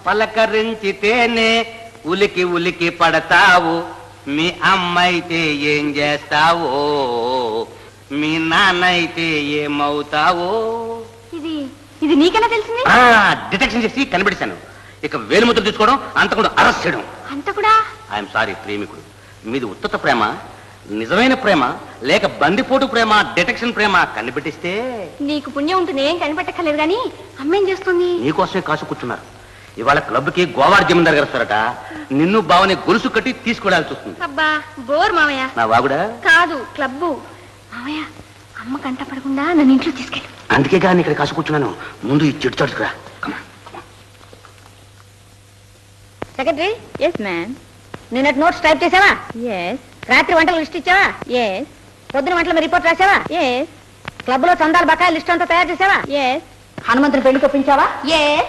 పలకరించితేనే ఉలికి ఉలికి పడతావు, మీ అమ్మైతే ఏం చేస్తావో, మీ నాన్న అయితే ఏమవుతావో. ఇది ఇది నీకెలా తెలిసింది? డిటెక్షన్ చేసి కనిపెట్టాను. ఇక వేలుముద్ర తీసుకోవడం, అంతకుడు అరెస్ట్ చేయడం. అంతకుడా? ఐఎమ్ సారీ ప్రేమికుడు, మీది ఉత్తత ప్రేమ, నిజమైన ప్రేమ, లేక బందిపోటు ప్రేమ, డిటెక్షన్ ప్రేమ కనిపెట్టిస్తే నీకు పుణ్యం ఉంటుంది. ఏం కనిపెట్టక్కర్లేదు కానీ అమ్మేం చేస్తుంది? నీకోసమే కాసు కూర్చున్నారు. ఇవాళ క్లబ్ కి గోవాడ జమీందార్ గారు వస్తారట. నిన్ను బావని గొలుసు కట్టి తీసుకెళ్లాల్సి వస్తుంది. అబ్బా బోర్ మావయ్య. నా వాగుడా కాదు, క్లబ్బు. మావయ్య, అమ్మ కంట పడకుండా నన్ను ఇంట్లో తీసుకెళ్ళి. అందుకే కానీ ఇక్కడ కాసు కూర్చున్నాను. ముందు ఈ చెట్టు చాటుకురా. సెక్రటరీ. Yes ma'am. నిన్నటి నోట్స్ టైప్ చేసావా? ఎస్. రాత్రి వంటలు లిస్ట్ ఇచ్చావా? ఎస్. పొద్దున వంటల రిపోర్ట్ రాసావా? ఎస్. క్లబ్ లో చందాల బకాయి లిస్ట్ అంతా తయారు చేసావా? ఎస్. హనుమంతుని పెళ్లి కొప్పించావా? ఎస్.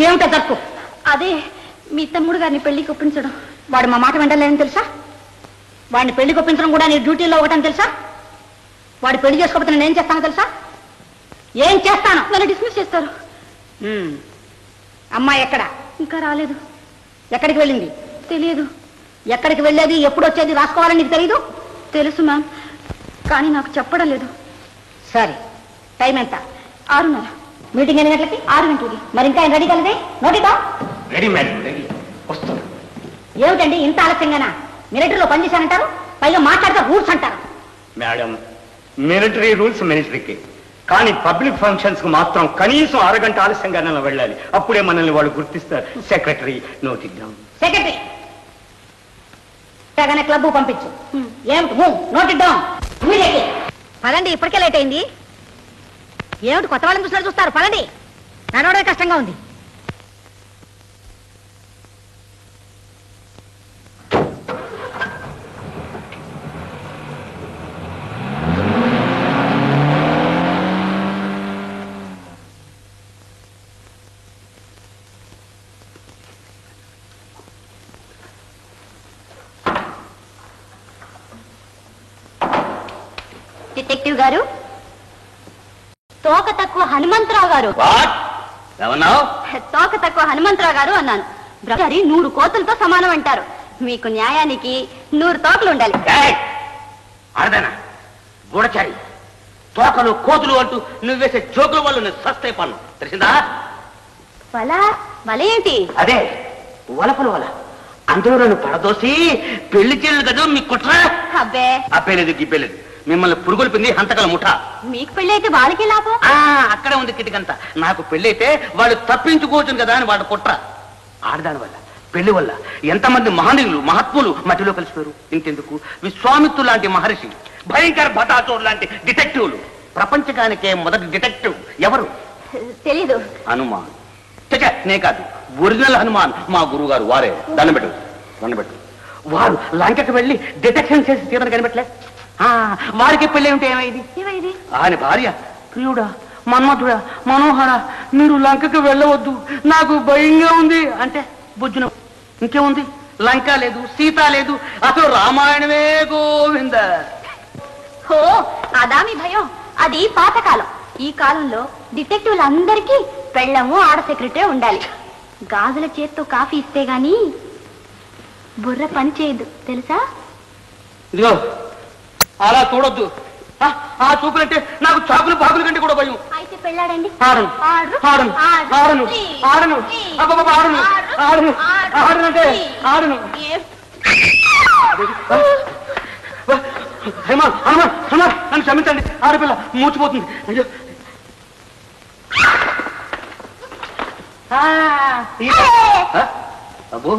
ఏమిటా తప్పు? అదే మీ తమ్ముడు గారిని పెళ్లి కొప్పించడం. వాడు మా మాట వెంటలేదని తెలుసా? వాడిని పెళ్లి కొప్పించడం కూడా నీ డ్యూటీలో ఒకటని తెలుసా? వాడు పెళ్లి చేసుకోకపోతే నేను ఏం చేస్తానో తెలుసా? ఏం చేస్తాను? నన్ను డిస్మిస్ చేస్తారు. అమ్మాయి ఎక్కడ? ఇంకా రాలేదు. ఎక్కడికి వెళ్ళింది? తెలియదు. ఎక్కడికి వెళ్ళేది, ఎప్పుడు వచ్చేది రాసుకోవాలని నీకు తెలీదు? తెలుసు మ్యామ్, కానీ నాకు చెప్పడం లేదు. సరే, టైం ఎంత? 6:30. మీటింగ్ ఎన్ని గంటలకి? 6 గంటలకి. మరి ఇంకా రెడీ కలదే? నోటిదా? Ready madam, ready. వస్తాను. ఏమిటండి ఇంత ఆలస్యంగానా? మిలిటరీలో పనిచేశానంటారు, పైగా మాట్లాడితే రూల్స్ అంటారు. మేడం, మిలిటరీ రూల్స్ మిలిటరీకి, కానీ పబ్లిక్ ఫంక్షన్స్ కు మాత్రం కనీసం 1 గంట ఆలస్యంగానే వెళ్ళాలి. అప్పుడే మనల్ని వాళ్ళు గుర్తిస్తారు. సెక్రటరీ నోటిద్దాం. సెక్రటరీ క్లబ్ పంపించు. ఏమిటి నోటిద్దాం? పదండి, ఇప్పటికే లేట్ అయింది. ఏమిటి కొత్త వాళ్ళని చూస్తారు? పదండి, నడవడమే కష్టంగా ఉంది. డిటెక్టివ్ గారు, తోక తక్కువ హనుమంతరావు గారు. తోక తక్కువ హనుమంతరావు గారు అన్నాను. బ్రహ్మచారి 100 కోతులతో సమానం అంటారు. మీకు న్యాయానికి 100 తోకలు ఉండాలి. గూఢచారి, తోకలు కోతులు అంటూ నువ్వు వేసే జోకుల వల్ల నేను సస్తే పన్ను తెలిసిందా? వల ఏంటి? అదే వలపలు వల. అందులో నన్ను పడదోసి పెళ్లి చేయలేదు కదా మీ కుట్ర. అబ్బే అబ్బేలేదు గిబ్బేలేదు. మిమ్మల్ని పురుగులు హంతకల ముఠ. మీకు పెళ్లి అయితే వాళ్ళకి లాభం. అక్కడే ఉంది కిటికంతా. నాకు పెళ్లి అయితే వాళ్ళు తప్పించుకోవచ్చు కదా అని వాడు కుట్ర. ఆడదాని వల్ల, పెళ్లి వల్ల ఎంతమంది మహనీయులు మహాత్ములు మట్టిలో కలిసిపోయారు. ఇంకెందుకు, విశ్వామిత్రుడు లాంటి మహర్షి, భయంకర భటాచోడు లాంటి డిటెక్టివ్లు. ప్రపంచకానికే మొదటి డిటెక్టివ్ ఎవరు తెలీదు. హనుమాన్. నే కాదు, ఒరిజినల్ హనుమాన్ మా గురువు గారు. వారే. దండబెట్టు. వారు లంకకు వెళ్ళి డిటెక్షన్ చేసి తీరని కనిపెట్టలే. వారికి పెళ్ళి ఏమిటి? ఏమైంది? ఆయన భార్య, ప్రియుడా, మన్మధుడా, మనోహర, మీరు లంకకు వెళ్ళవద్దు, నాకు భయంగా ఉంది అంటే బుజ్జున. ఇంకేముంది? లంక లేదు, సీత లేదు, అసలు రామాయణమే గోవింద. అదా మీ భయం? అది పాతకాలం. ఈ కాలంలో డిటెక్టివ్లందరికీ పెళ్ళము ఆడ సెక్రటరీ ఉండాలి. గాజుల చేత్తో కాఫీ ఇస్తే గాని బుర్ర పని చేయదు, తెలుసా? ఇదిగో అలా చూడొద్దు. ఆ చూపులంటే నాకు చాకులు బాకుల కంటే కూడా భయం. అయితే పెళ్ళాడండి. నన్ను క్షమించండి, ఆడపిల్ల మూచిపోతుంది. అయ్యో అబ్బో